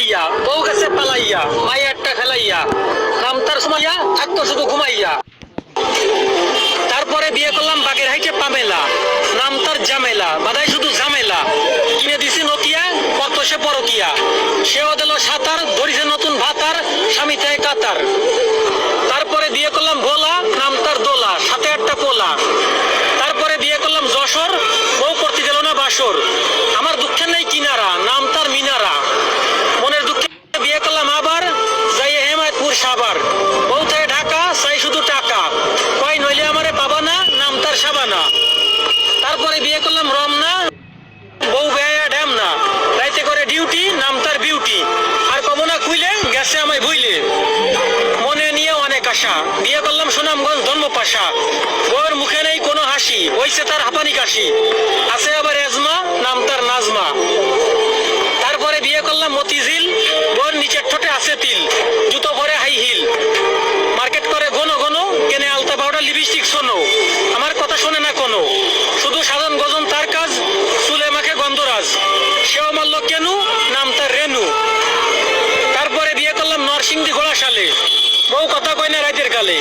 জ্বালাইয়া, বউ গেছে পালাইয়া, মাইয়ারটা খেলাইয়া, নাম তার সুমাইয়া, থাকতো শুধু ঘুমাইয়া। তারপরে বিয়ে করলাম বাগের হাইটে পামেলা, নাম তার জামেলা, বাদাই শুধু ঝামেলা। কিনে দিছি নকিয়া, কত সে পরকিয়া, সেও দিল সাঁতার, ধরিছে নতুন ভাতার, স্বামী চায় কাতার। তারপরে বিয়ে করলাম ভোলা, নাম তার দোলা, সাথে একটা পোলা। তারপরে বিয়ে করলাম যশোর, বউ করতে দিল না বাসর, আমার দুঃখের নেই কিনারা, নাম তার মিনারা। মনের দুঃখে বিয়ে করলাম আবার, যাই হেমায়তপুর সাবার, বউ থেকে ঢাকা, চাই শুধু টাকা, কয় নইলে আমারে পাবা না, নাম তার সাবানা। তারপরে বিয়ে করলাম রমনা, বউ বেয়া ড্যাম না, রাইতে করে ডিউটি, নাম তার বিউটি, আর কব না খুইলে গেছে আমায় ভুইলে। মনে নিয়ে অনেক আশা, বিয়ে করলাম সুনামগঞ্জ ধর্মপাশা, বউয়ের মুখে নেই কোনো হাসি, হইছে তার হাঁপানি কাশি, আছে আবার এজমা, নাম তার নাজমা। তারপরে বিয়ে করলাম মতিঝিল, বউয়ের নিচের ঠোঁটে আছে তিল, জুতো পরে হাই হিল, মার্কেট করে ঘন ঘন, কেনে আলতা পাউডার লিপস্টিক শোনো, আমার কথা শোনে না কোনো, শুধু সাধন গজন তার কাজ, চুলে মাখে গন্ধরাজ, সেও মারল কেনু, নাম তার রেনু। তারপরে বিয়ে করলাম নরসিংদী ঘোড়াশালে, বউ কথা কয় না রাতের কালে,